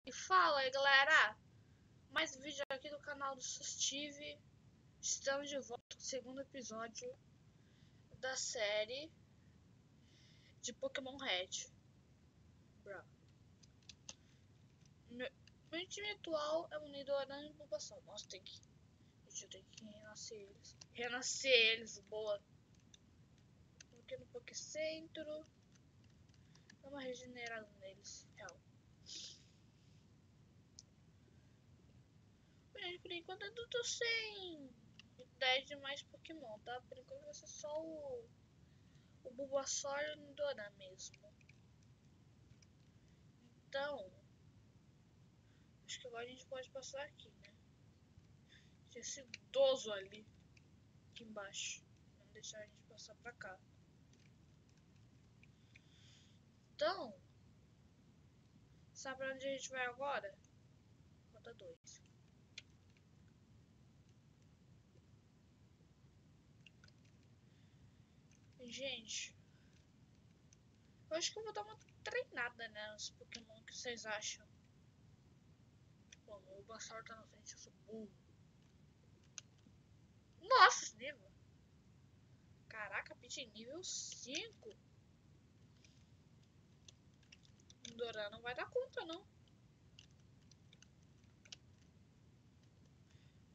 E fala aí, galera! Mais um vídeo aqui do canal do Steve. Estamos de volta com o segundo episódio da série de Pokémon Red. Meu time atual é o Nidoran e o Bulbasaur. Nossa, eu tenho que renascer eles. Renascer eles, boa. Tô aqui no Pokécentro. Dá uma regenerada neles, real. Gente, por enquanto eu não tô sem ideia de mais Pokémon, tá? Por enquanto vai ser só o Bulbasaur e o Nidoran mesmo. Então, acho que agora a gente pode passar aqui, né? Tinha esse idoso ali, aqui embaixo. Não deixar a gente passar pra cá. Então, sabe pra onde a gente vai agora? Rota 2. Gente, eu acho que eu vou dar uma treinada, né? Nos Pokémon, que vocês acham? Bom, o Bulbasaur tá na frente, eu sou burro. Nossa, esse nível! Caraca, pitch nível 5. O Nidoran não vai dar conta, não.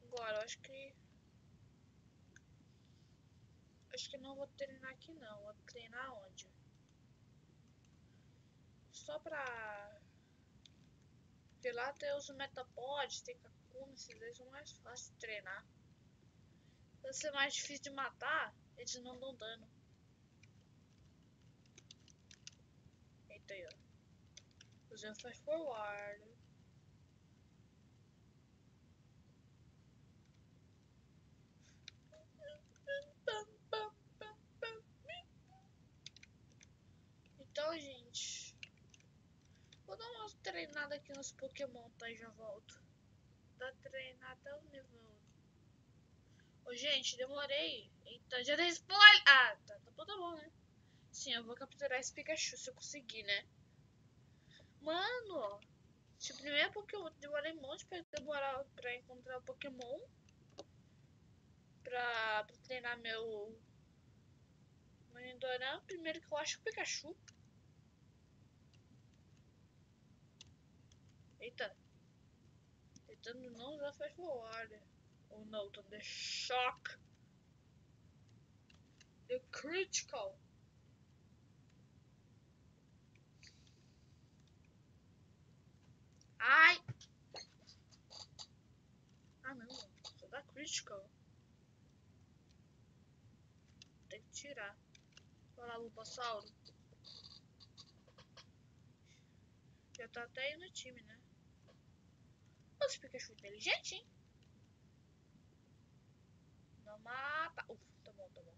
Agora, eu acho que não vou treinar aqui, não. Vou treinar onde? Só pra... Porque lá tem os Metapods, tem Kakuna, esses aí são mais fáceis de treinar. Vai ser mais difícil de matar, eles não dão dano. Eita aí, ó. Usei o Fast Forward. Então, gente, vou dar uma treinada aqui nos Pokémon, tá? E já volto. Dá treinar até o nível... Ô, gente, demorei. Eita, já dei spoiler. Ah, tá bom, né? Sim, eu vou capturar esse Pikachu se eu conseguir, né? Mano, tipo, primeiro porque eu demorei muito pra encontrar o Pokémon. Pra treinar meu Nidoran. Primeiro que eu acho o Pikachu. Eita. Tentando não usar Fast Forward. Ou não, Thunder Shock. The Critical. Ai. Ah, não. Só dá Critical. Tem que tirar. Olha lá, Bulbasauro. Já tá até aí no time, né? Nossa, Pikachu inteligente, hein? Não mata. Tá bom, tá bom.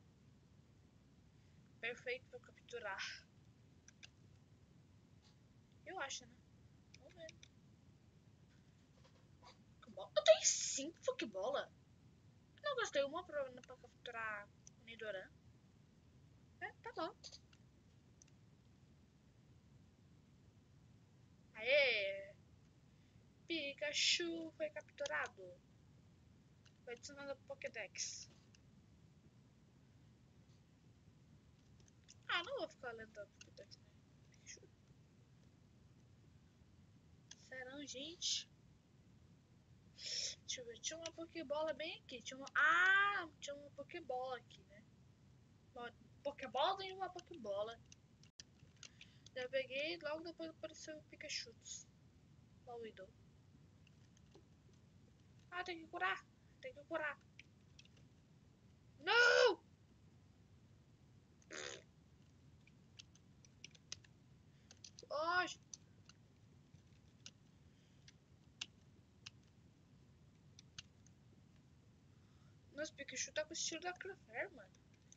Perfeito pra capturar. Eu acho, né? Vamos ver. Eu tenho 5 Pokébola. Não gostei uma pra capturar o Nidoran. É, tá bom. Aê! Pikachu foi capturado. Foi adicionado ao Pokédex. Ah, não vou ficar lendo o Pokédex, né? Pikachu. Serão, gente? Deixa eu ver. Tinha uma Pokébola bem aqui. Tinha uma Pokébola aqui, né? Uma Pokébola dentro de uma Pokébola. Já peguei, logo depois apareceu o Pikachu. Lá o Idol. Ah, tem que curar. Tem que curar. Não! Oh, nossa, o Pikachu tá com o estilo da Clefairy, mano.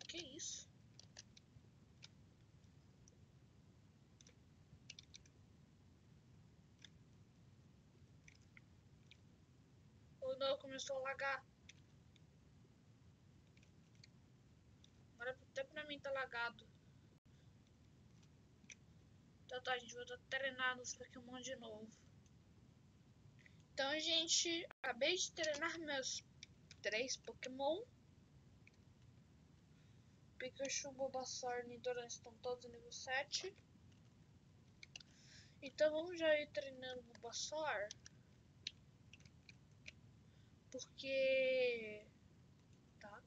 Que isso? Ou não, começou a lagar. Agora até pra mim tá lagado. Então tá, a gente vai estar treinando os Pokémon de novo. Então, gente, acabei de treinar meus 3 Pokémon. Pikachu, Bulbasaur e Nidoran estão todos nível 7. Então vamos já ir treinando o Bulbasaur. Porque... Tá?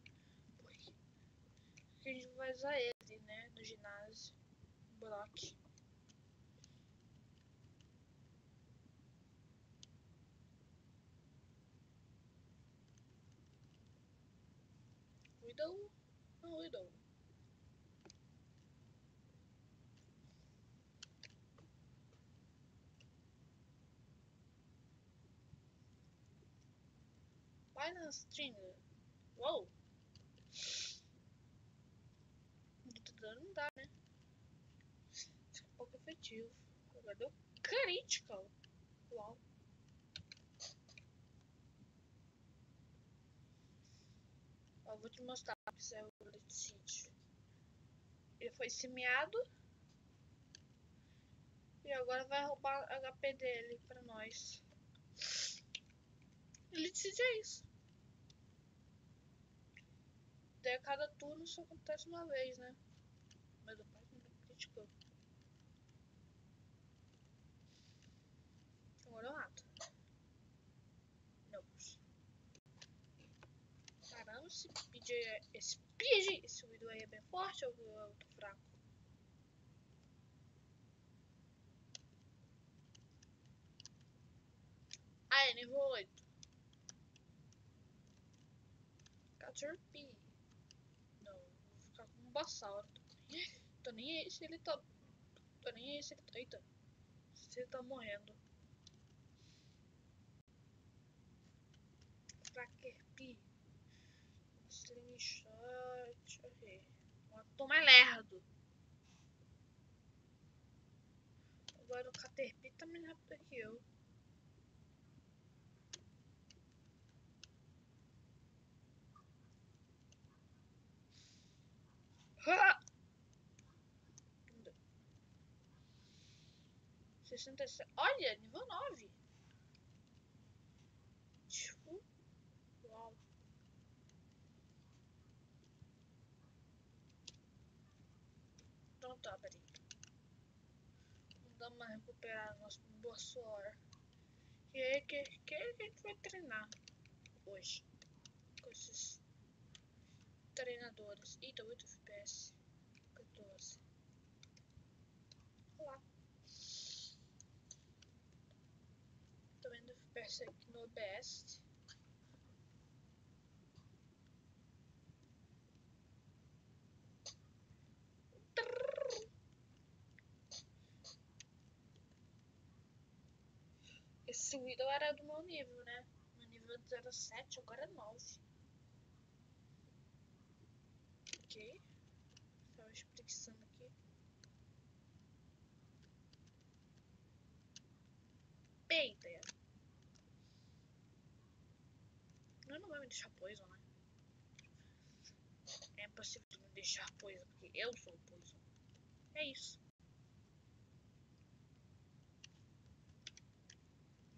Porque a gente vai usar ele, né? No ginásio. Brock. Widow? Não, Widow. Vai na string. Uou! Muito dano não dá, né? Fica pouco efetivo. Agora deu critical. Uau. Ó, vou te mostrar o que é o Bullet Seed. Ele foi semeado. E agora vai roubar HP dele pra nós. Ele decide é isso. Daí a cada turno só acontece uma vez, né? Mas o pai não criticou. Agora eu mato. Não. Caramba, esse Widow aí é bem forte ou eu tô fraco? Ah, é nível 8. Caterpie. Não, vou ficar com um Bulbasaur. Tô nem aí se ele tá... Tô nem aí se ele tá... Eita. Se ele tá morrendo. Caterpie. Slingshot. Ok. Tô mais lerdo. Agora o Caterpie tá mais rápido que eu. Ha! 67. Olha, nível 9. Uau. Então tá, peraí. Vamos mais recuperar nosso Bulbasaur. Que a gente vai treinar hoje. Com esses treinadores. Eita, 8 FPS. 14. Olá. Tô vendo FPS aqui no OBS. Esse Widow era do meu nível, né? No nível 07, agora é 9. Ok. Tava espreguiçando aqui. Peita. Não vai me deixar poison, né? É impossível de me deixar poison, porque eu sou o poison. É isso.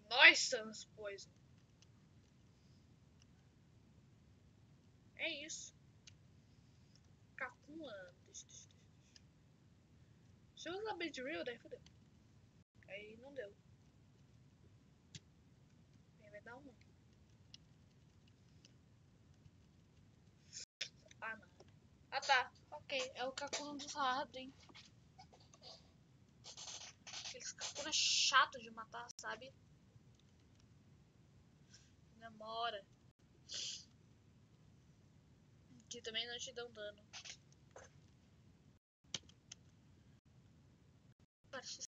Nós somos poison. É isso. Ficar acumulando. Se eu usar Bait Real, daí fodeu. Aí não deu. Aí vai dar um. Ah, não. Ah, tá. Ok. É o Kakuna dos hard, hein? Aqueles Kakuna chato de matar, sabe? Demora. Que também não te dão dano. Parece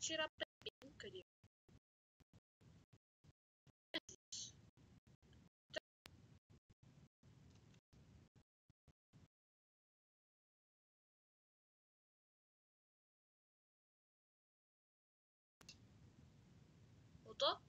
tirar pra brinca ali. Voltou?